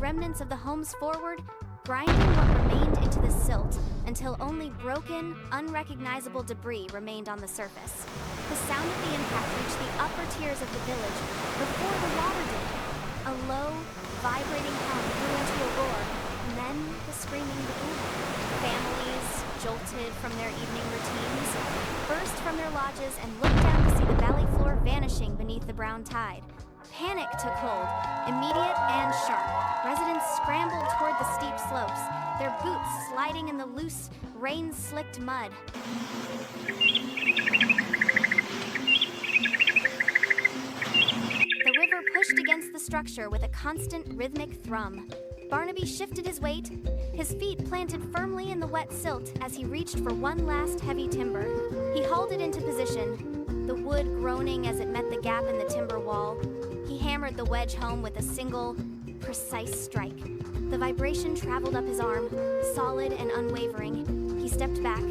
remnants of the homes forward, grinding what remained into the silt until only broken, unrecognizable debris remained on the surface. The sound of the impact reached the upper tiers of the village before the water did. A low, vibrating hum grew into a roar, and then the screaming began. Families, jolted from their evening routines, burst from their lodges and looked down to see the valley floor vanishing beneath the brown tide. Panic took hold, immediate and sharp. Residents scrambled toward the steep slopes, their boots sliding in the loose, rain-slicked mud. The river pushed against the structure with a constant rhythmic thrum. Barnaby shifted his weight, his feet planted firmly in the wet silt as he reached for one last heavy timber. He hauled it into position, the wood groaning as it met the gap in the timber wall. He hammered the wedge home with a single, precise strike. The vibration traveled up his arm, solid and unwavering. He stepped back,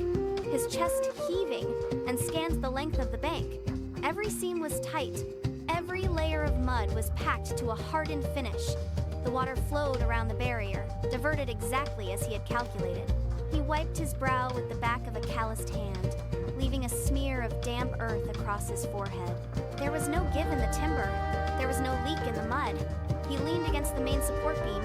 his chest heaving, and scanned the length of the bank. Every seam was tight. Every layer of mud was packed to a hardened finish. The water flowed around the barrier, diverted exactly as he had calculated. He wiped his brow with the back of a calloused hand, leaving a smear of damp earth across his forehead. There was no give in the timber. There was no leak in the mud. He leaned against the main support beam,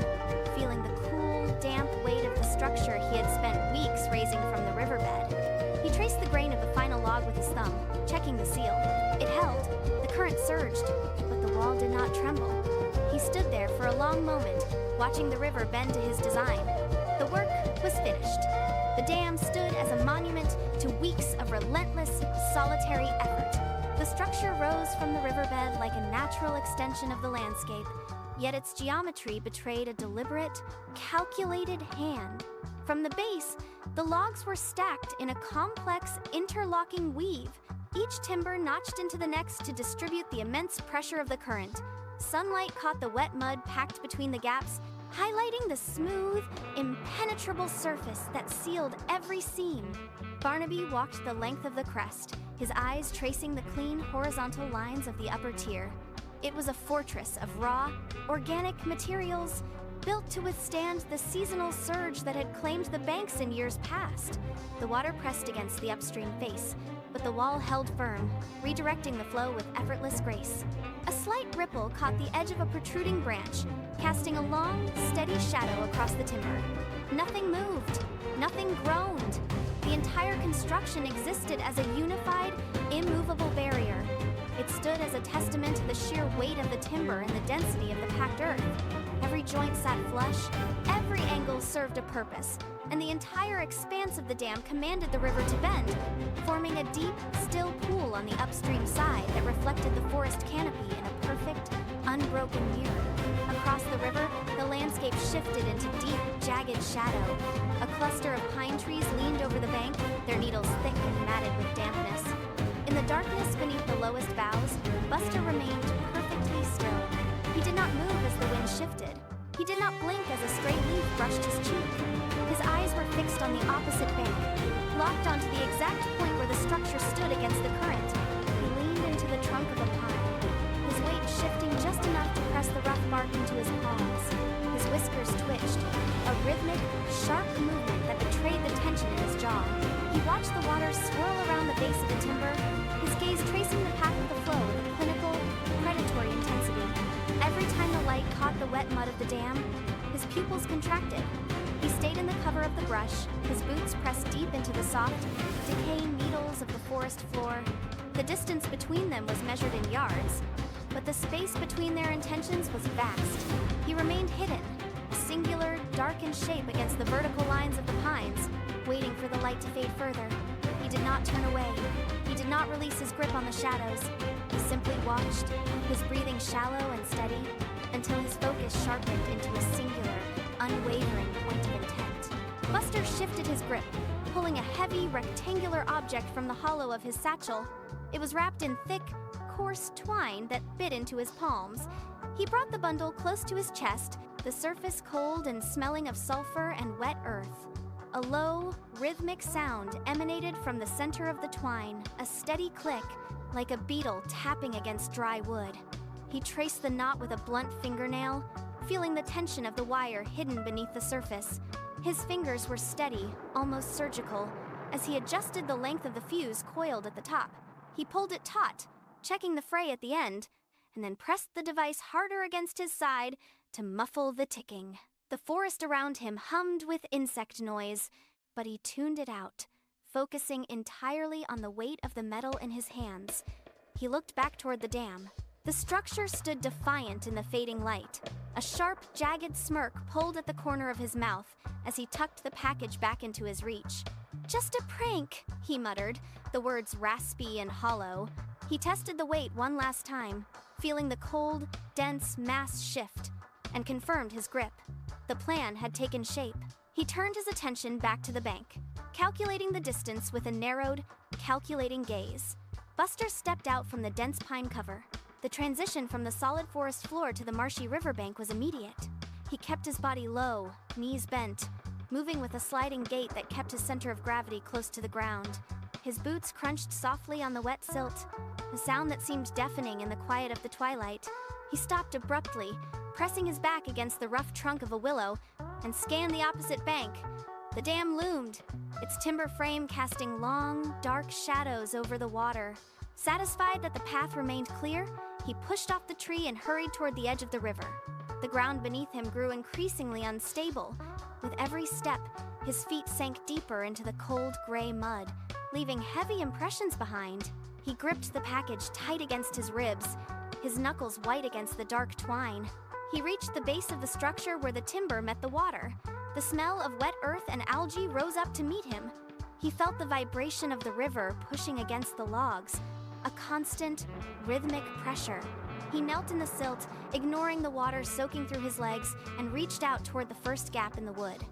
feeling the cool, damp weight of the structure he had spent weeks raising from the riverbed. He traced the grain of the final log with his thumb, checking the seal. It held. The current surged, but the wall did not tremble. He stood there for a long moment, watching the river bend to his design. The work was finished. The dam stood as a monument to weeks of relentless, solitary effort. The structure rose from the riverbed like a natural extension of the landscape, yet its geometry betrayed a deliberate, calculated hand. From the base, the logs were stacked in a complex, interlocking weave, each timber notched into the next to distribute the immense pressure of the current. Sunlight caught the wet mud packed between the gaps, highlighting the smooth, impenetrable surface that sealed every seam. Barnaby walked the length of the crest, his eyes tracing the clean, horizontal lines of the upper tier. It was a fortress of raw, organic materials, built to withstand the seasonal surge that had claimed the banks in years past. The water pressed against the upstream face, but the wall held firm, redirecting the flow with effortless grace. A slight ripple caught the edge of a protruding branch, casting a long, steady shadow across the timber. Nothing moved, nothing groaned. The entire construction existed as a unified, immovable barrier. It stood as a testament to the sheer weight of the timber and the density of the packed earth. Every joint sat flush, every angle served a purpose, and the entire expanse of the dam commanded the river to bend, forming a deep, still pool on the upstream side that reflected the forest canopy in a perfect, unbroken mirror. Across the river, the landscape shifted into deep, jagged shadow. A cluster of pine trees leaned over the bank, their needles thick and matted with dampness. In the darkness beneath the lowest boughs, Buster remained perfectly still. He did not move as the wind shifted. He did not blink as a stray leaf brushed his cheek. His eyes were fixed on the opposite bank, locked onto the exact point where the structure stood against the current. He leaned into the trunk of a pine, his weight shifting just enough to press the rough bark into his palms. His whiskers twitched, a rhythmic, sharp movement that betrayed the tension in his jaw. He watched the water swirl around the base of the timber, his gaze tracing the path of the flow with a clinical, predatory intensity. Every time the light caught the wet mud of the dam, his pupils contracted. He stayed in the cover of the brush, his boots pressed deep into the soft, decaying needles of the forest floor. The distance between them was measured in yards, but the space between their intentions was vast. He remained hidden, a singular, darkened shape against the vertical lines of the pines, waiting for the light to fade further. He did not turn away. He did not release his grip on the shadows. He simply watched, his breathing shallow and steady, until his focus sharpened into a singular, unwavering point of intent. Buster shifted his grip, pulling a heavy, rectangular object from the hollow of his satchel. It was wrapped in thick, coarse twine that bit into his palms. He brought the bundle close to his chest, the surface cold and smelling of sulfur and wet earth. A low, rhythmic sound emanated from the center of the twine, a steady click, like a beetle tapping against dry wood. He traced the knot with a blunt fingernail, feeling the tension of the wire hidden beneath the surface. His fingers were steady, almost surgical, as he adjusted the length of the fuse coiled at the top. He pulled it taut, checking the fray at the end, and then pressed the device harder against his side to muffle the ticking. The forest around him hummed with insect noise, but he tuned it out, focusing entirely on the weight of the metal in his hands. He looked back toward the dam. The structure stood defiant in the fading light. A sharp, jagged smirk pulled at the corner of his mouth as he tucked the package back into his reach. "Just a prank," he muttered, the words raspy and hollow. He tested the weight one last time, feeling the cold, dense mass shift, and confirmed his grip. The plan had taken shape. He turned his attention back to the bank, calculating the distance with a narrowed, calculating gaze. Buster stepped out from the dense pine cover. The transition from the solid forest floor to the marshy riverbank was immediate. He kept his body low, knees bent, moving with a sliding gait that kept his center of gravity close to the ground. His boots crunched softly on the wet silt, a sound that seemed deafening in the quiet of the twilight. He stopped abruptly, pressing his back against the rough trunk of a willow, and scanned the opposite bank. The dam loomed, its timber frame casting long, dark shadows over the water. Satisfied that the path remained clear, he pushed off the tree and hurried toward the edge of the river. The ground beneath him grew increasingly unstable. With every step, his feet sank deeper into the cold, gray mud, leaving heavy impressions behind. He gripped the package tight against his ribs, his knuckles white against the dark twine. He reached the base of the structure where the timber met the water. The smell of wet earth and algae rose up to meet him. He felt the vibration of the river pushing against the logs, a constant, rhythmic pressure. He knelt in the silt, ignoring the water soaking through his legs, and reached out toward the first gap in the wood.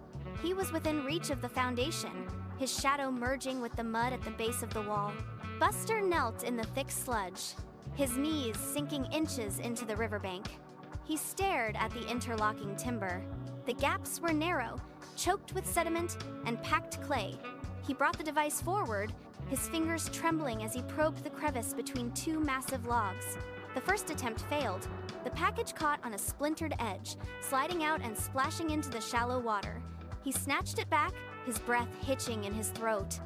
He was within reach of the foundation, his shadow merging with the mud at the base of the wall. Buster knelt in the thick sludge, his knees sinking inches into the riverbank. He stared at the interlocking timber. The gaps were narrow, choked with sediment and packed clay. He brought the device forward, his fingers trembling as he probed the crevice between two massive logs. The first attempt failed. The package caught on a splintered edge, sliding out and splashing into the shallow water. He snatched it back, his breath hitching in his throat.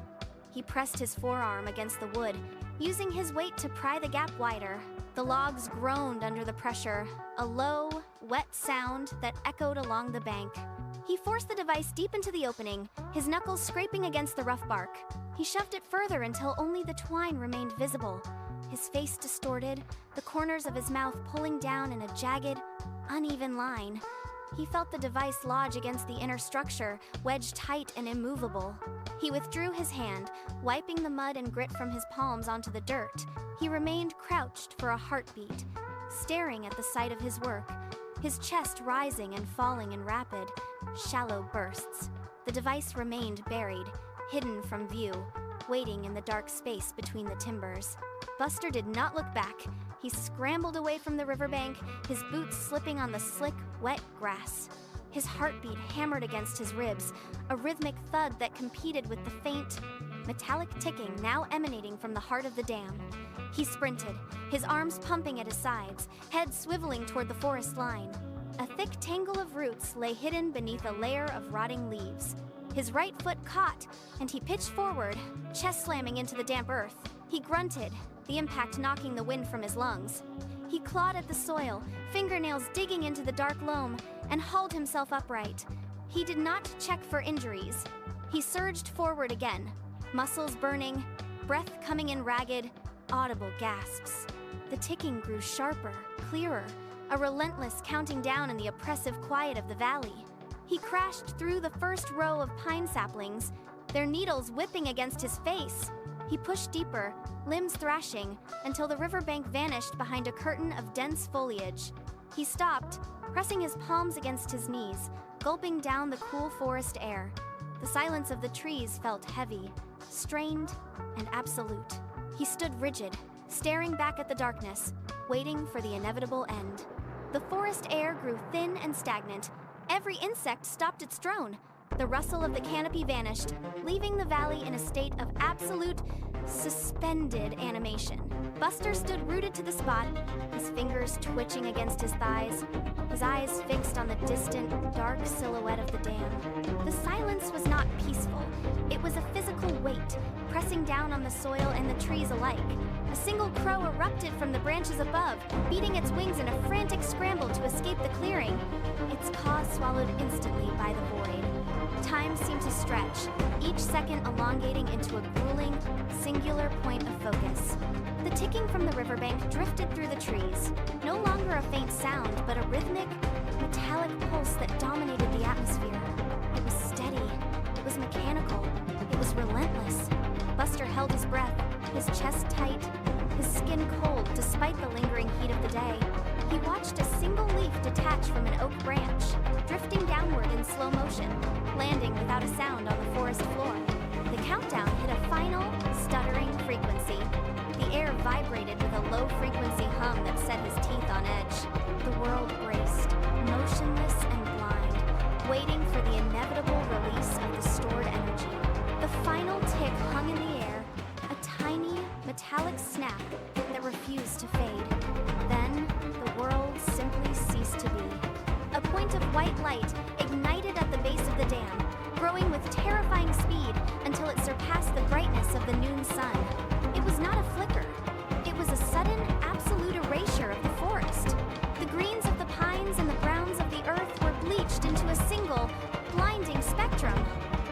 He pressed his forearm against the wood, using his weight to pry the gap wider. The logs groaned under the pressure, a low, wet sound that echoed along the bank. He forced the device deep into the opening, his knuckles scraping against the rough bark. He shoved it further until only the twine remained visible. His face distorted, the corners of his mouth pulling down in a jagged, uneven line. He felt the device lodge against the inner structure, wedged tight and immovable. He withdrew his hand, wiping the mud and grit from his palms onto the dirt. He remained crouched for a heartbeat, staring at the site of his work, his chest rising and falling in rapid, shallow bursts. The device remained buried, hidden from view, waiting in the dark space between the timbers. Buster did not look back. He scrambled away from the riverbank, his boots slipping on the slick, wet grass. His heartbeat hammered against his ribs, a rhythmic thud that competed with the faint, metallic ticking now emanating from the heart of the dam. He sprinted, his arms pumping at his sides, head swiveling toward the forest line. A thick tangle of roots lay hidden beneath a layer of rotting leaves. His right foot caught, and he pitched forward, chest slamming into the damp earth. He grunted, the impact knocking the wind from his lungs. He clawed at the soil, fingernails digging into the dark loam, and hauled himself upright. He did not check for injuries. He surged forward again, muscles burning, breath coming in ragged, audible gasps. The ticking grew sharper, clearer, a relentless counting down in the oppressive quiet of the valley. He crashed through the first row of pine saplings, their needles whipping against his face. He pushed deeper, limbs thrashing, until the riverbank vanished behind a curtain of dense foliage. He stopped, pressing his palms against his knees, gulping down the cool forest air. The silence of the trees felt heavy, strained, and absolute. He stood rigid, staring back at the darkness, waiting for the inevitable end. The forest air grew thin and stagnant. Every insect stopped its drone. The rustle of the canopy vanished, leaving the valley in a state of absolute, suspended animation. Buster stood rooted to the spot, his fingers twitching against his thighs, his eyes fixed on on the distant, dark silhouette of the dam. The silence was not peaceful. It was a physical weight, pressing down on the soil and the trees alike. A single crow erupted from the branches above, beating its wings in a frantic scramble to escape the clearing. Its caws swallowed instantly by the void. Time seemed to stretch, each second elongating into a grueling, singular point of focus. The ticking from the riverbank drifted through the trees, no longer a faint sound, but a rhythmic, metallic pulse that dominated the atmosphere. It was steady, it was mechanical, it was relentless. Buster held his breath, his chest tight, his skin cold despite the lingering heat of the day. He watched a single leaf detach from an oak branch, drifting downward in slow motion, landing without a sound on the forest floor. The countdown hit a final, stuttering frequency. The air vibrated with a low-frequency hum that set his teeth on edge. The world braced, motionless and blind, waiting for the inevitable release of the stored energy. The final tick hung in the air, a tiny, metallic snap that refused to fade. Then, the world simply ceased to be. A point of white light ignited at the base of the dam, growing with terrifying speed until it surpassed the brightness of the noon sun. It was not a flicker. It was a sudden, absolute erasure of the forest. The greens of the pines and the browns of the earth were bleached into a single, blinding spectrum.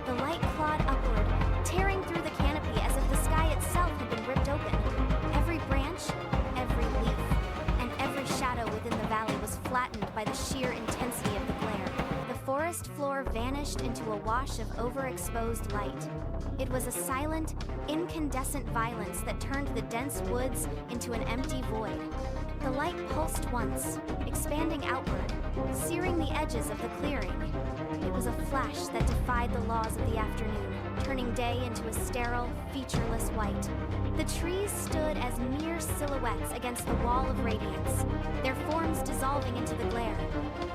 The light clawed upward, tearing through the canopy as if the sky itself had been ripped open. Every branch, every leaf, and every shadow within the valley was flattened by the sheer intensity of the glare. The forest floor vanished into a wash of overexposed light. It was a silent, incandescent violence that turned the dense woods into an empty void. The light pulsed once, expanding outward, searing the edges of the clearing. It was a flash that defied the laws of the afternoon, turning day into a sterile, featureless white. The trees stood as mere silhouettes against the wall of radiance, their forms dissolving into the glare.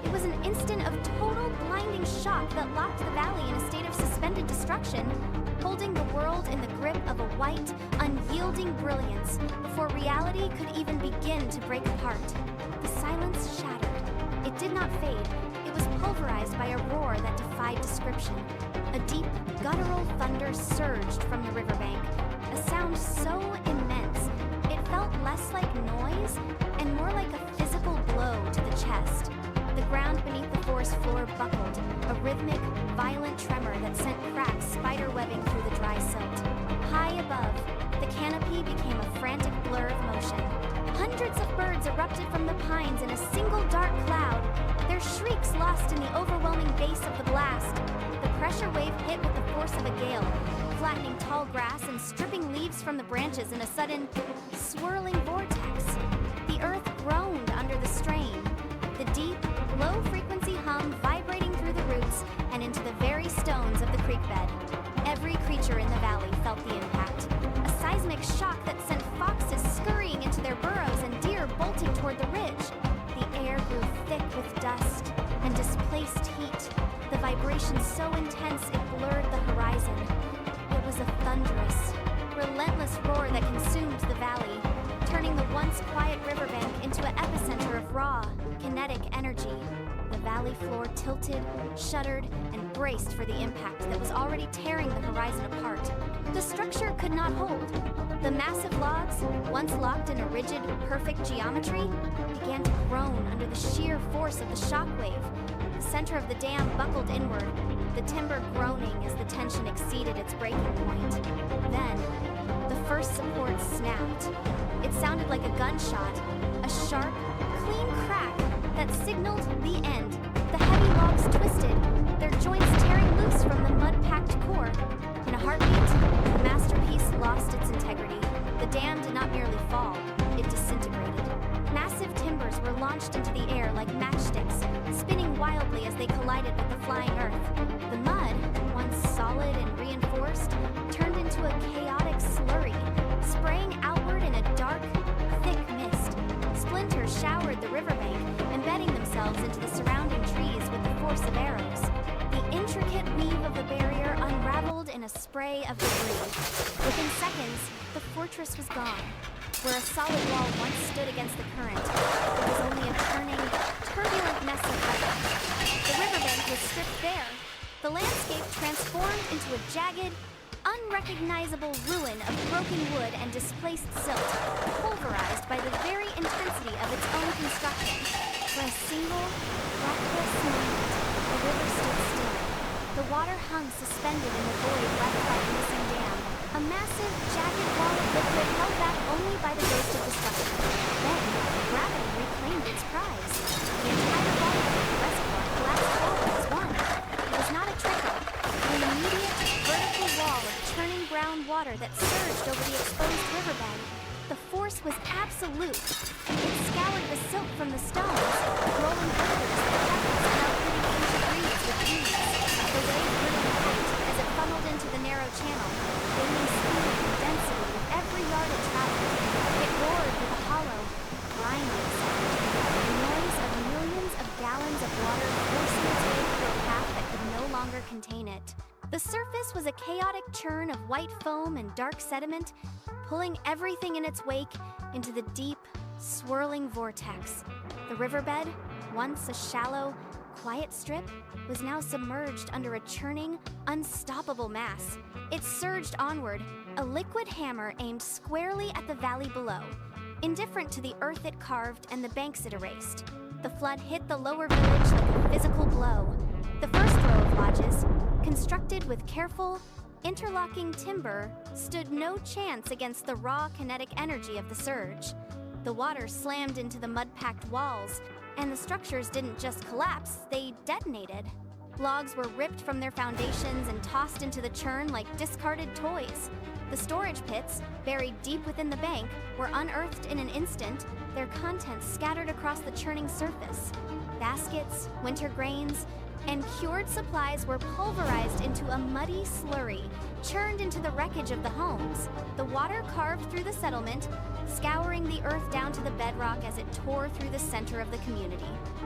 It was an instant of total, blinding shock that locked the valley in a state of suspended destruction, holding the world in the grip of a white, unyielding brilliance before reality could even begin to break apart. The silence shattered. It did not fade. It was pulverized by a roar that defied description. A deep, guttural thunder surged from the riverbank, a sound so immense it felt less like noise and more like a physical blow to the chest. The ground beneath the forest floor buckled, a rhythmic, violent tremor that sent cracks spiderwebbing through the dry silt. High above, the canopy became a frantic blur of motion. Hundreds of birds erupted from the pines in a single dark cloud, their shrieks lost in the overwhelming bass of the blast. The pressure wave hit with the force of a gale, flattening tall grass and stripping leaves from the branches in a sudden, swirling vortex. The earth groaned under the strain, the deep, low-frequency hum vibrating through the roots and into the very stones of the creek bed. Every creature in the valley felt the impact, a seismic shock that sent foxes scurrying into their burrows and deer bolting toward the ridge. The air grew thick with dust and displaced heat, the vibration so intense it blurred the horizon. It was a thunderous, relentless roar that consumed the valley, turning the once quiet riverbank into an epicenter of raw, kinetic energy. The valley floor tilted, shuddered, and braced for the impact that was already tearing the horizon apart. The structure could not hold. The massive logs, once locked in a rigid, perfect geometry, began to groan under the sheer force of the shockwave. The center of the dam buckled inward, the timber groaning as the tension exceeded its breaking point. Then, the first support snapped. It sounded like a gunshot, a sharp, clean crack that signaled the end. The heavy logs twisted, their joints tearing loose from the mud-packed core. In a heartbeat, the masterpiece lost its integrity. The dam did not merely fall, it disintegrated. Massive timbers were launched into the air like matchsticks, spinning wildly as they collided with the flying earth. The mud, once solid and reinforced, turned into a chaotic slurry, spraying outward in a dark, thick mist. Splinters showered the riverbank, embedding themselves into the surrounding trees with the force of arrows. The intricate weave of the barrier unraveled in a spray of debris. Within seconds, the fortress was gone. Where a solid wall once stood against the current, it was only a turning, turbulent mess of rubble. jagged, unrecognizable ruin of broken wood and displaced silt, pulverized by the very intensity of its own construction. For a single, breathless moment, the river stood still. The water hung suspended in the void left by the missing dam, a massive, jagged wall of liquid held back only by the ghost of destruction. Then, gravity reclaimed its prize. The entire volume of the reservoir collapsed forward as one. It was not a trickle, but an immediate, vertical wall of churning brown water that surged over the exposed riverbed. The force was absolute. It scoured the silt from the stones, rolling boulders and pebbles and uprooting ancient reeds with ease. The wave grew in height as it funneled into the narrow channel, gaining speed and density with every yard it traveled. It roared with a hollow, grinding sound, the noise of millions of gallons of water forcing its way through a path that could no longer contain it. The surface was a chaotic churn of white foam and dark sediment, pulling everything in its wake into the deep, swirling vortex. The riverbed, once a shallow, quiet strip, was now submerged under a churning, unstoppable mass. It surged onward, a liquid hammer aimed squarely at the valley below, indifferent to the earth it carved and the banks it erased. The flood hit the lower village like a physical blow. The first row of lodges, constructed with careful, interlocking timber, stood no chance against the raw kinetic energy of the surge. The water slammed into the mud-packed walls, and the structures didn't just collapse, they detonated. Logs were ripped from their foundations and tossed into the churn like discarded toys. The storage pits, buried deep within the bank, were unearthed in an instant, their contents scattered across the churning surface. Baskets, winter grains, and cured supplies were pulverized into a muddy slurry, churned into the wreckage of the homes. The water carved through the settlement, scouring the earth down to the bedrock as it tore through the center of the community.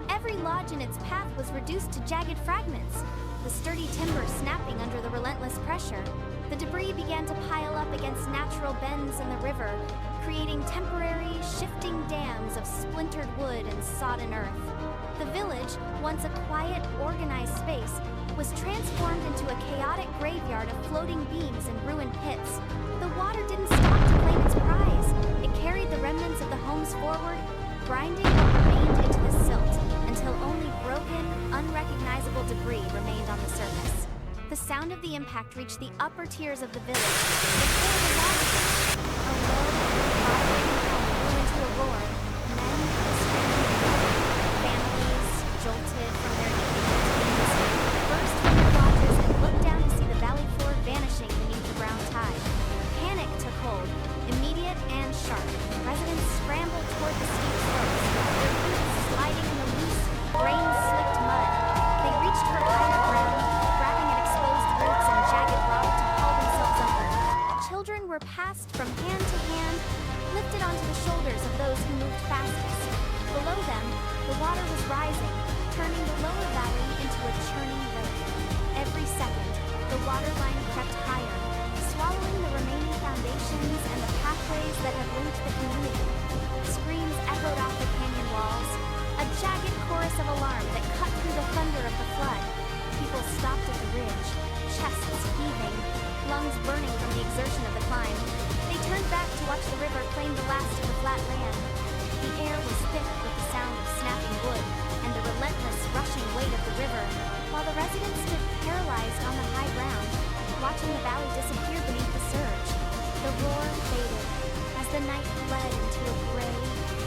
Every lodge in its path was reduced to jagged fragments, the sturdy timber snapping under the relentless pressure. The debris began to pile up against natural bends in the river, creating temporary, shifting dams of splintered wood and sodden earth. The village, once a quiet, organized space, was transformed into a chaotic graveyard of floating beams and ruined pits. The water didn't stop to claim its prize. It carried the remnants of the homes forward, grinding what remained into the silt, until only broken, unrecognizable debris remained on the surface. The sound of the impact reached the upper tiers of the village. Before the lodges, a low, vibrating hum grew into a roar. Men, families, jolted from their evening routines, burst from their lodges and looked down to see the valley floor vanishing beneath the brown tide. Panic took hold, immediate and sharp. Residents scrambled toward the steep slopes, their boots sliding in the loose, rain-slicked mud. They reached for higher ground, grabbing at exposed roots and jagged rock to haul themselves upward. Children were passed from hand to hand, lifted onto the shoulders of those who moved fastest. Below them, the water was rising, turning the lower valley into a churning lake. Every second, the water line crept higher, swallowing the remaining foundations and the pathways that had linked the community. Screams echoed off the canyon walls, a jagged chorus of alarm that cut through the thunder of the flood. People stopped at the ridge, chests heaving, lungs burning from the exertion of the climb. They turned back to watch the river claim the last of the flat land. The air was thick with the sound of snapping wood and the relentless rushing weight of the river, while the residents stood paralyzed on the high ground, watching the valley disappear beneath the surge. The roar faded as the night bled into a gray,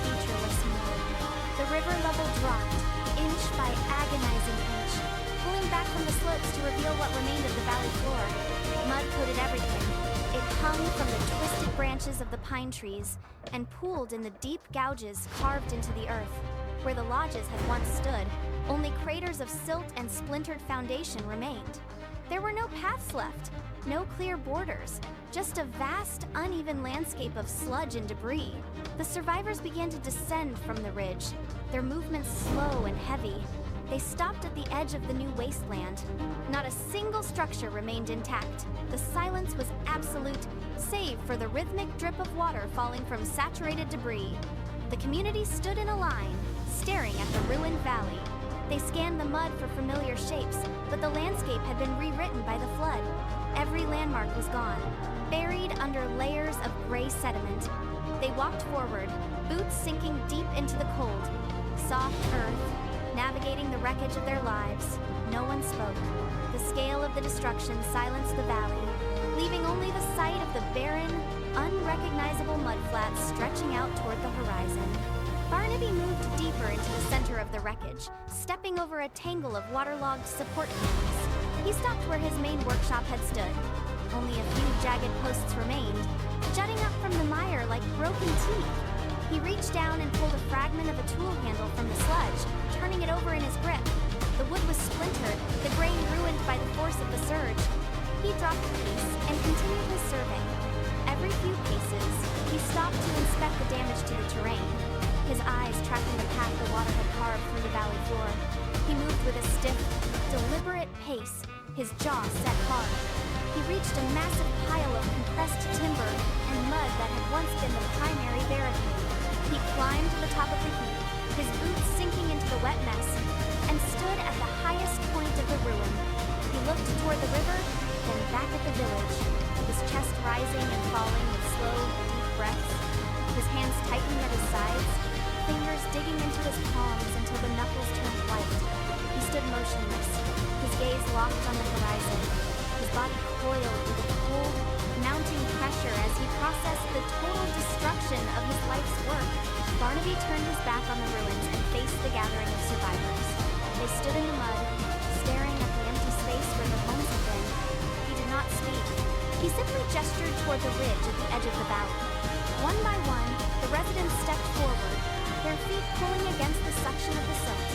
featureless moon. The river level dropped, inch by agonizing inch, pulling back from the slopes to reveal what remained of the valley floor. Mud coated everything. It hung from the twisted branches of the pine trees and pooled in the deep gouges carved into the earth. Where the lodges had once stood, only craters of silt and splintered foundation remained. There were no paths left, no clear borders, just a vast, uneven landscape of sludge and debris. The survivors began to descend from the ridge, their movements slow and heavy. They stopped at the edge of the new wasteland. Not a single structure remained intact. The silence was absolute, save for the rhythmic drip of water falling from saturated debris. The community stood in a line, staring at the ruined valley, They scanned the mud for familiar shapes, but the landscape had been rewritten by the flood. Every landmark was gone, buried under layers of gray sediment. They walked forward, boots sinking deep into the cold. Soft earth, navigating the wreckage of their lives. No one spoke. The scale of the destruction silenced the valley, leaving only the sight of the barren, unrecognizable mudflats stretching out toward the horizon. Barnaby moved deeper into the center of the wreckage, stepping over a tangle of waterlogged support beams. He stopped where his main workshop had stood. Only a few jagged posts remained, jutting up from the mire like broken teeth. He reached down and pulled a fragment of a tool handle from the sludge, turning it over in his grip. The wood was splintered, the grain ruined by the force of the surge. He dropped the piece and continued his survey. Every few paces, he stopped to inspect the damage to the terrain, his eyes tracking the path the water had carved through the valley floor. He moved with a stiff, deliberate pace, his jaw set hard. He reached a massive pile of compressed timber and mud that had once been the primary barricade. He climbed to the top of the heap, his boots sinking into the wet mess, and stood at the highest point of the ruin. He looked toward the river, then back at the village, his chest rising and falling with slow, deep breaths. His hands tightened at his sides, fingers digging into his palms until the knuckles turned white. He stood motionless, his gaze locked on the horizon. His body coiled with a cold, mounting pressure as he processed the total destruction of his life's work. Barnaby turned his back on the ruins and faced the gathering of survivors. They stood in the mud, staring at the empty space where their homes had been. He did not speak. He simply gestured toward the ridge at the edge of the valley. One by one, the residents stepped forward, their feet pulling against the suction of the silt.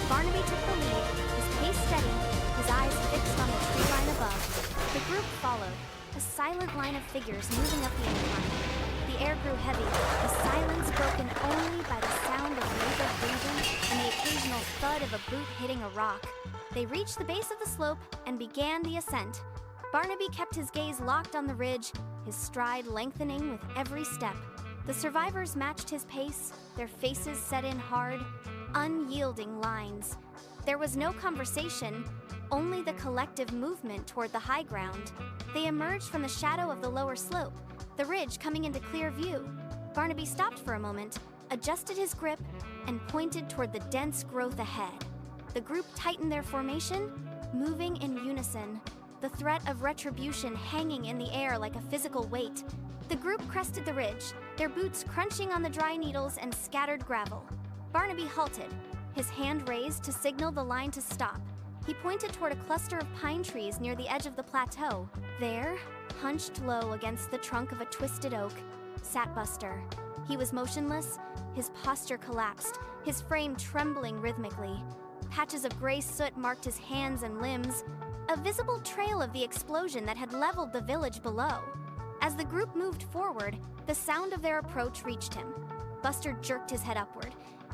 Barnaby took the lead, his pace steady, his eyes fixed on the tree line above. The group followed, a silent line of figures moving up the incline. The air grew heavy, the silence broken only by the sound of labored breathing and the occasional thud of a boot hitting a rock. They reached the base of the slope and began the ascent. Barnaby kept his gaze locked on the ridge, his stride lengthening with every step. The survivors matched his pace, their faces set in hard, unyielding lines. There was no conversation, only the collective movement toward the high ground. They emerged from the shadow of the lower slope, the ridge coming into clear view. Barnaby stopped for a moment, adjusted his grip, and pointed toward the dense growth ahead. The group tightened their formation, moving in unison, the threat of retribution hanging in the air like a physical weight. The group crested the ridge, their boots crunching on the dry needles and scattered gravel. Barnaby halted, his hand raised to signal the line to stop. He pointed toward a cluster of pine trees near the edge of the plateau. There, hunched low against the trunk of a twisted oak, sat Buster. He was motionless, his posture collapsed, his frame trembling rhythmically. Patches of gray soot marked his hands and limbs, a visible trail of the explosion that had leveled the village below. As the group moved forward, the sound of their approach reached him. Buster jerked his head upward.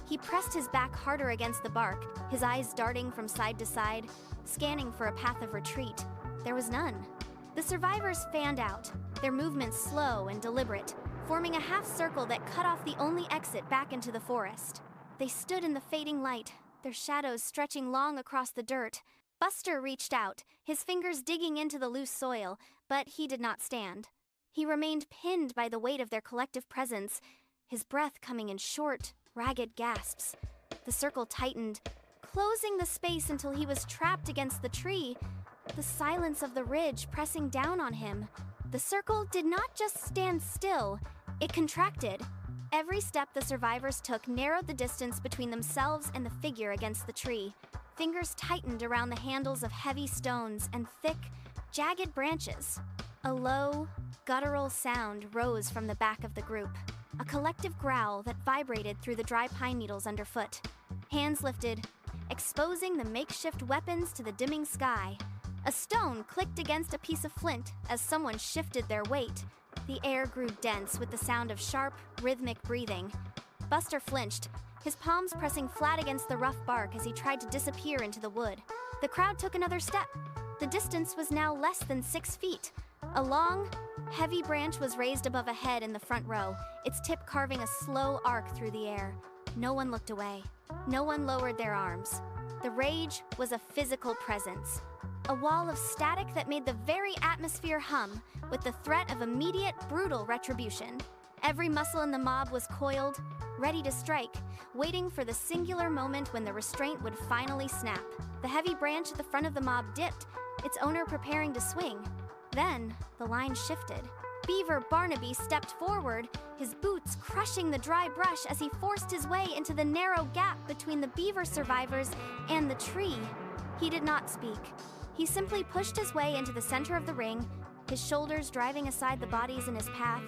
He pressed his back harder against the bark, his eyes darting from side to side, scanning for a path of retreat. There was none. The survivors fanned out, their movements slow and deliberate, forming a half circle that cut off the only exit back into the forest. They stood in the fading light, their shadows stretching long across the dirt. Buster reached out, his fingers digging into the loose soil, but he did not stand. He remained pinned by the weight of their collective presence, his breath coming in short, ragged gasps. The circle tightened, closing the space until he was trapped against the tree, the silence of the ridge pressing down on him. The circle did not just stand still, it contracted. Every step the survivors took narrowed the distance between themselves and the figure against the tree. Fingers tightened around the handles of heavy stones and thick, jagged branches. A low, guttural sound rose from the back of the group, a collective growl that vibrated through the dry pine needles underfoot. Hands lifted, exposing the makeshift weapons to the dimming sky. A stone clicked against a piece of flint as someone shifted their weight. The air grew dense with the sound of sharp, rhythmic breathing. Buster flinched, his palms pressing flat against the rough bark as he tried to disappear into the wood. The crowd took another step. The distance was now less than 6 feet. A long, heavy branch was raised above a head in the front row, its tip carving a slow arc through the air. No one looked away. No one lowered their arms. The rage was a physical presence. A wall of static that made the very atmosphere hum with the threat of immediate, brutal retribution. Every muscle in the mob was coiled, ready to strike, waiting for the singular moment when the restraint would finally snap. The heavy branch at the front of the mob dipped, its owner preparing to swing. Then, the line shifted. Beaver Barnaby stepped forward, his boots crushing the dry brush as he forced his way into the narrow gap between the beaver survivors and the tree. He did not speak. He simply pushed his way into the center of the ring, his shoulders driving aside the bodies in his path.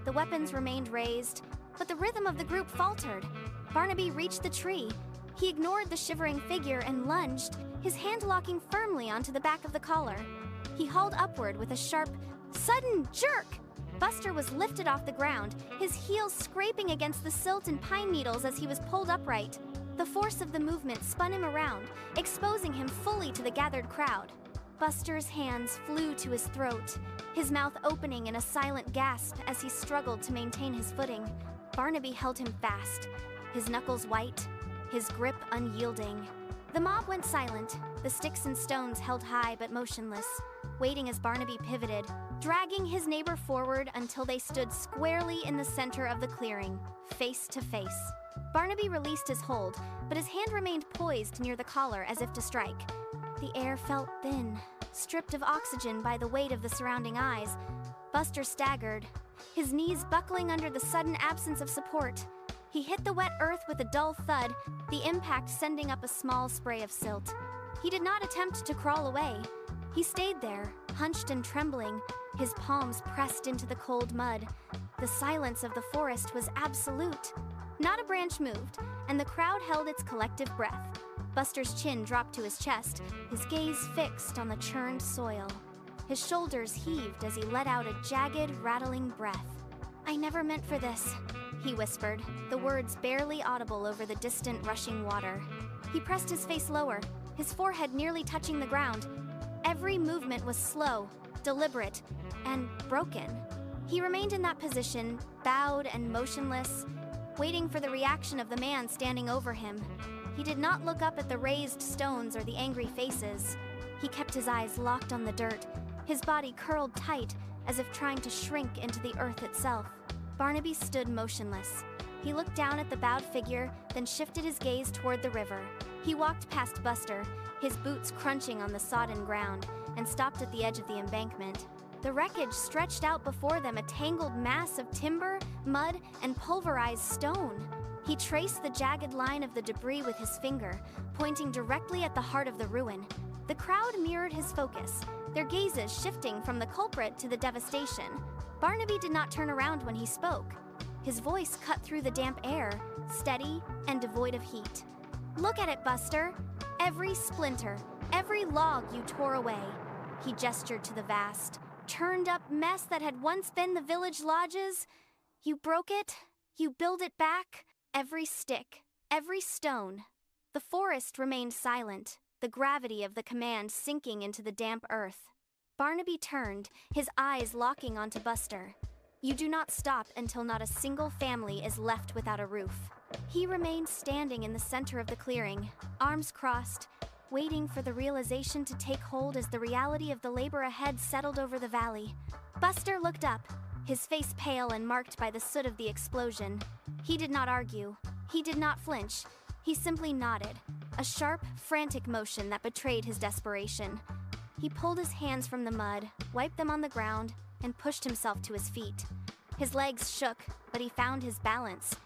The weapons remained raised, but the rhythm of the group faltered. Barnaby reached the tree. He ignored the shivering figure and lunged, his hand locking firmly onto the back of the collar. He hauled upward with a sharp, sudden jerk. Buster was lifted off the ground, his heels scraping against the silt and pine needles as he was pulled upright. The force of the movement spun him around, exposing him fully to the gathered crowd. Buster's hands flew to his throat, his mouth opening in a silent gasp as he struggled to maintain his footing. Barnaby held him fast, his knuckles white, his grip unyielding. The mob went silent, the sticks and stones held high but motionless, waiting as Barnaby pivoted, dragging his neighbor forward until they stood squarely in the center of the clearing, face to face. Barnaby released his hold, but his hand remained poised near the collar as if to strike. The air felt thin, stripped of oxygen by the weight of the surrounding eyes. Buster staggered, his knees buckling under the sudden absence of support. He hit the wet earth with a dull thud, the impact sending up a small spray of silt. He did not attempt to crawl away. He stayed there, hunched and trembling, his palms pressed into the cold mud. The silence of the forest was absolute. Not a branch moved, and the crowd held its collective breath. Buster's chin dropped to his chest, his gaze fixed on the churned soil. His shoulders heaved as he let out a jagged, rattling breath. "I never meant for this," he whispered, the words barely audible over the distant rushing water. He pressed his face lower, his forehead nearly touching the ground. Every movement was slow, deliberate, and broken. He remained in that position, bowed and motionless, waiting for the reaction of the man standing over him. He did not look up at the raised stones or the angry faces. He kept his eyes locked on the dirt, his body curled tight as if trying to shrink into the earth itself. Barnaby stood motionless. He looked down at the bowed figure, then shifted his gaze toward the river. He walked past Buster, his boots crunching on the sodden ground, and stopped at the edge of the embankment. The wreckage stretched out before them, a tangled mass of timber, mud, and pulverized stone. He traced the jagged line of the debris with his finger, pointing directly at the heart of the ruin. The crowd mirrored his focus, their gazes shifting from the culprit to the devastation. Barnaby did not turn around when he spoke. His voice cut through the damp air, steady and devoid of heat. "Look at it, Buster. Every splinter, every log you tore away." He gestured to the vast, turned-up mess that had once been the village lodges. "You broke it, you build it back. Every stick, every stone." The forest remained silent, the gravity of the command sinking into the damp earth. Barnaby turned, his eyes locking onto Buster. "You do not stop until not a single family is left without a roof." He remained standing in the center of the clearing, arms crossed, waiting for the realization to take hold as the reality of the labor ahead settled over the valley. Buster looked up, his face pale and marked by the soot of the explosion. He did not argue. He did not flinch. He simply nodded, a sharp, frantic motion that betrayed his desperation. He pulled his hands from the mud, wiped them on the ground, and pushed himself to his feet. His legs shook, but he found his balance.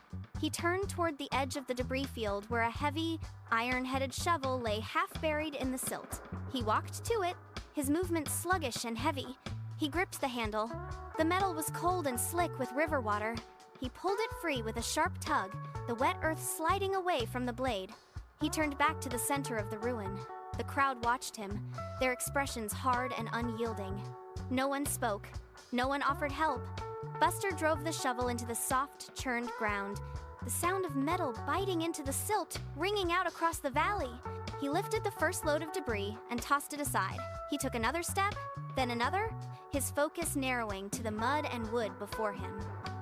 He turned toward the edge of the debris field where a heavy, iron-headed shovel lay half-buried in the silt. He walked to it, his movements sluggish and heavy. He gripped the handle. The metal was cold and slick with river water. He pulled it free with a sharp tug, the wet earth sliding away from the blade. He turned back to the center of the ruin. The crowd watched him, their expressions hard and unyielding. No one spoke. No one offered help. Buster drove the shovel into the soft, churned ground, the sound of metal biting into the silt ringing out across the valley. He lifted the first load of debris and tossed it aside. He took another step, then another, his focus narrowing to the mud and wood before him.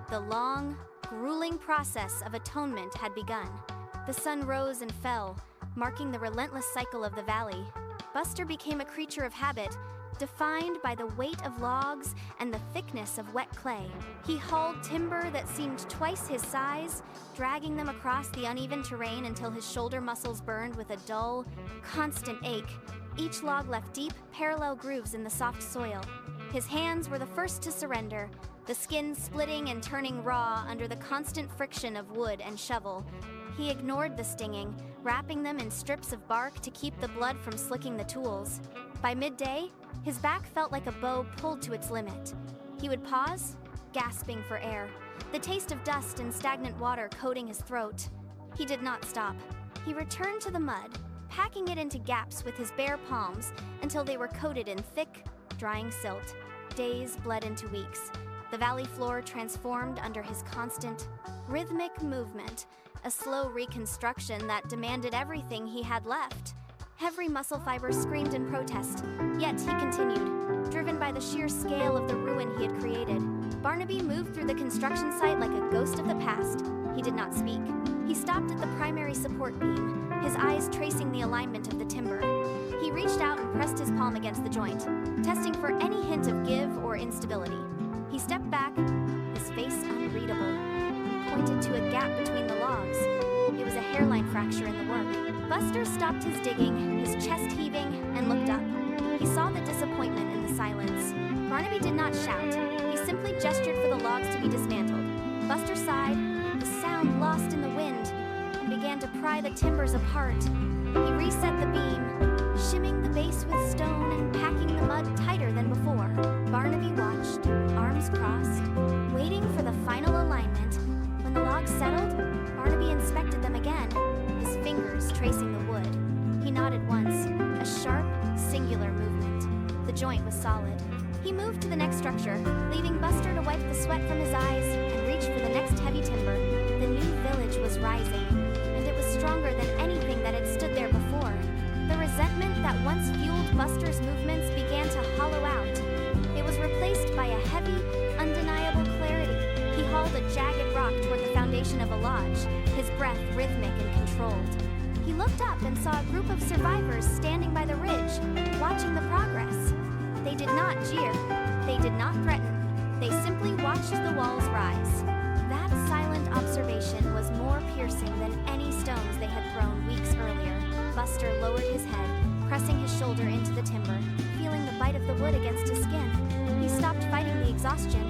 The long, grueling process of atonement had begun. The sun rose and fell, marking the relentless cycle of the valley. Buster became a creature of habit, defined by the weight of logs and the thickness of wet clay. He hauled timber that seemed twice his size, dragging them across the uneven terrain until his shoulder muscles burned with a dull, constant ache. Each log left deep, parallel grooves in the soft soil. His hands were the first to surrender, the skin splitting and turning raw under the constant friction of wood and shovel. He ignored the stinging, wrapping them in strips of bark to keep the blood from slicking the tools. By midday, his back felt like a bow pulled to its limit. He would pause, gasping for air, the taste of dust and stagnant water coating his throat. He did not stop. He returned to the mud, packing it into gaps with his bare palms until they were coated in thick, drying silt. Days bled into weeks. The valley floor transformed under his constant, rhythmic movement, a slow reconstruction that demanded everything he had left. Every muscle fiber screamed in protest, yet he continued, driven by the sheer scale of the ruin he had created. Barnaby moved through the construction site like a ghost of the past. He did not speak. He stopped at the primary support beam, his eyes tracing the alignment of the timber. He reached out and pressed his palm against the joint, testing for any hint of give or instability. He stepped back, his face unreadable. He pointed to a gap between the logs. It was a hairline fracture in the work. Buster stopped his digging, his chest heaving, and looked up. He saw the disappointment in the silence. Barnaby did not shout. He simply gestured for the logs to be dismantled. Buster sighed, the sound lost in the wind, and began to pry the timbers apart. He reset the beam, shimming the base with stone and packing the mud tighter than before. Barnaby watched, arms crossed, waiting for the final alignment. When the logs settled, Barnaby inspected them again, his fingers tracing the wood. He nodded once, a sharp, singular movement. The joint was solid. He moved to the next structure, leaving Buster to wipe the sweat from his eyes and reach for the next heavy timber. The new village was rising, and it was stronger than anything that had stood there before. The resentment that once fueled Buster's movements began to hollow out. It was replaced by a heavy, undeniable clarity. He hauled a jagged rock toward the foundation of a lodge, his breath rhythmic and controlled. He looked up and saw a group of survivors standing by the ridge, watching the progress. They did not jeer. They did not threaten. They simply watched the walls rise. That silent observation was more piercing than any stones they had thrown weeks earlier. Buster lowered his head, pressing his shoulder into the timber, feeling the bite of the wood against his skin. He stopped fighting the exhaustion.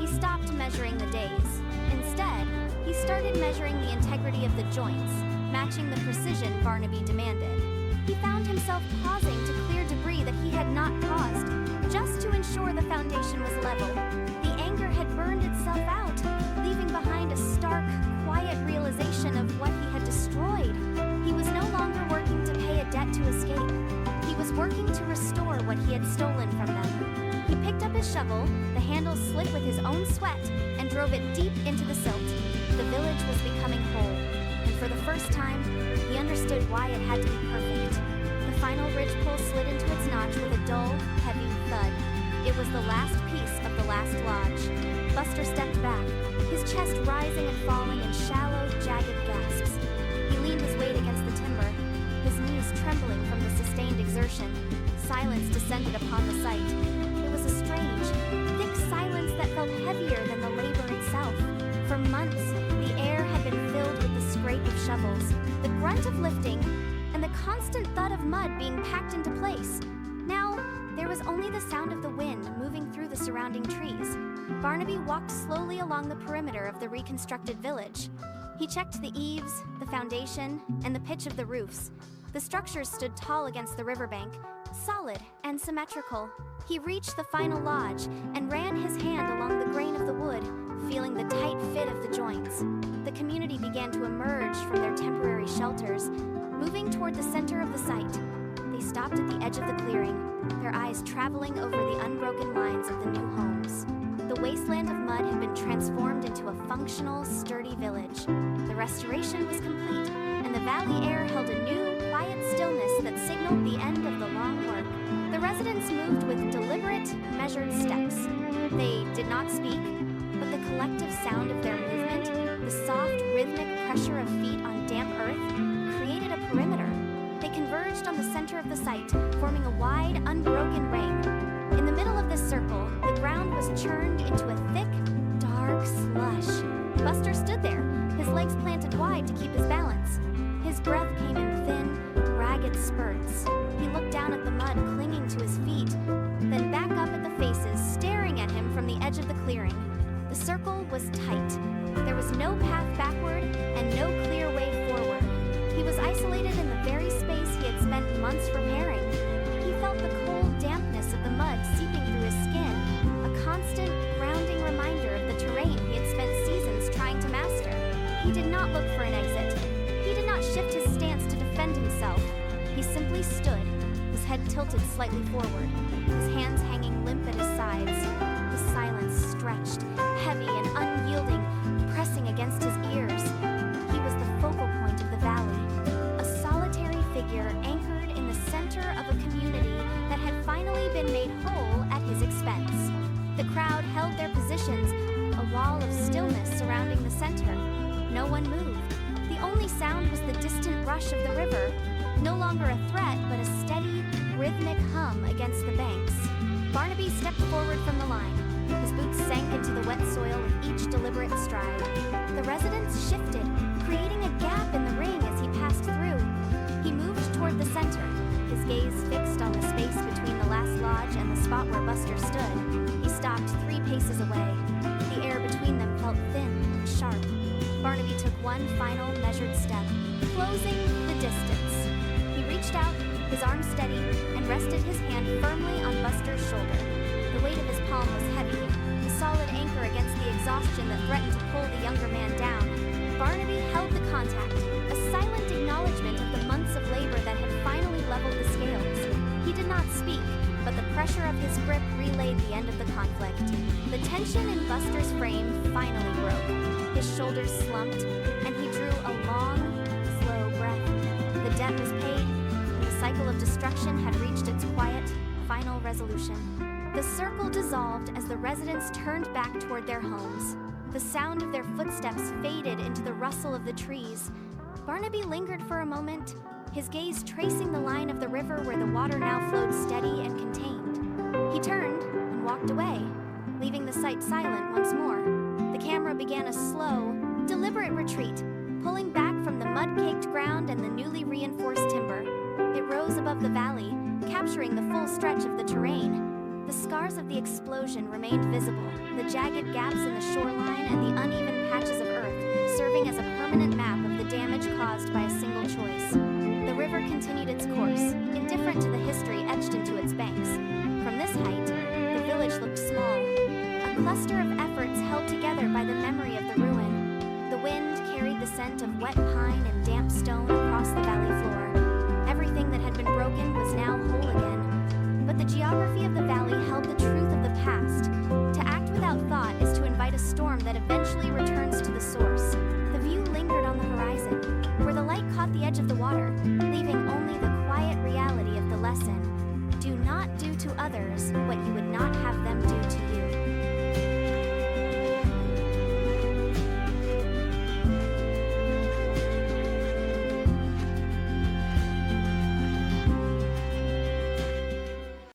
He stopped measuring the days. Instead, he started measuring the integrity of the joints, matching the precision Barnaby demanded. He found himself pausing to clear debris that he had not caused, just to ensure the foundation was level. The anger had burned itself out, leaving behind a stark, quiet realization of what he had destroyed. He was no longer working to pay a debt to escape. He was working to restore what he had stolen from them. He picked up his shovel, the handle slick with his own sweat, and drove it deep into the silt. The village was becoming whole, and for the first time, he understood why it had to be perfect. The final ridgepole slid into its notch with a dull, heavy thud. It was the last piece of the last lodge. Buster stepped back, his chest rising and falling in shallow, jagged gasps. He leaned his weight against the timber, his knees trembling from the sustained exertion. Silence descended upon the site. It was a strange, thick silence that felt heavier than the labor itself. For months, the air had been filled with the scrape of shovels, the grunt of lifting, and the constant thud of mud being packed into place. Now, there was only the sound of the wind moving through the surrounding trees. Barnaby walked slowly along the perimeter of the reconstructed village. He checked the eaves, the foundation, and the pitch of the roofs. The structures stood tall against the riverbank, solid and symmetrical. He reached the final lodge and ran his hand along the grain of the wood, feeling the tight fit of the joints. The community began to emerge from their temporary shelters, moving toward the center of the site. They stopped at the edge of the clearing, their eyes traveling over the unbroken lines of the new homes. The wasteland of mud had been transformed into a functional, sturdy village. The restoration was complete, and the valley air held a new, quiet stillness that signaled the end of the long work. The residents moved with deliberate, measured steps. They did not speak, but the collective sound of their movement pressure of feet on damp earth created a perimeter. They converged on the center of the site, forming a wide, unbroken ring. In the middle of this circle, the ground was churned into a thick, dark slush. Buster stood there, his legs planted wide to keep his balance. His breath came in thin, ragged spurts. He looked down at the mud clinging to his feet, then back up at the faces staring at him from the edge of the clearing. The circle was tight. There was no path backward and no clear way forward. He was isolated in the very space he had spent months preparing. He felt the cold dampness of the mud seeping through his skin, a constant, grounding reminder of the terrain he had spent seasons trying to master. He did not look for an exit. He did not shift his stance to defend himself. He simply stood, his head tilted slightly forward, his hands hanging limp at his sides. The silence stretched, heavy and unyielding, pressing against his ears. He was the focal point of the valley, a solitary figure anchored in the center of a community that had finally been made whole at his expense. The crowd held their positions, a wall of stillness surrounding the center. No one moved. The only sound was the distant rush of the river, no longer a threat, but a steady, rhythmic hum against the banks. Barnaby stepped forward from the line. His boots sank into the wet soil with each deliberate stride. The residents shifted, creating a gap in the ring as he passed through. He moved toward the center, his gaze fixed on the space between the last lodge and the spot where Buster stood. He stopped 3 paces away. The air between them felt thin and sharp. Barnaby took one final measured step, closing the distance. He reached out, his arm steady, and rested his hand firmly on Buster's shoulder. The weight of his palm was heavy, a solid anchor against the exhaustion that threatened to pull the younger man down. Barnaby held the contact, a silent acknowledgement of the months of labor that had finally leveled the scales. He did not speak, but the pressure of his grip relayed the end of the conflict. The tension in Buster's frame finally broke. His shoulders slumped, and he drew a long, slow breath. The debt was paid, and the cycle of destruction had reached its quiet, final resolution. The circle dissolved as the residents turned back toward their homes. The sound of their footsteps faded into the rustle of the trees. Barnaby lingered for a moment, his gaze tracing the line of the river where the water now flowed steady and contained. He turned and walked away, leaving the sight silent once more. The camera began a slow, deliberate retreat, pulling back from the mud-caked ground and the newly reinforced timber. It rose above the valley, capturing the full stretch of the terrain. The scars of the explosion remained visible, the jagged gaps in the shoreline and the uneven patches of earth serving as a permanent map of the damage caused by a single choice. The river continued its course, indifferent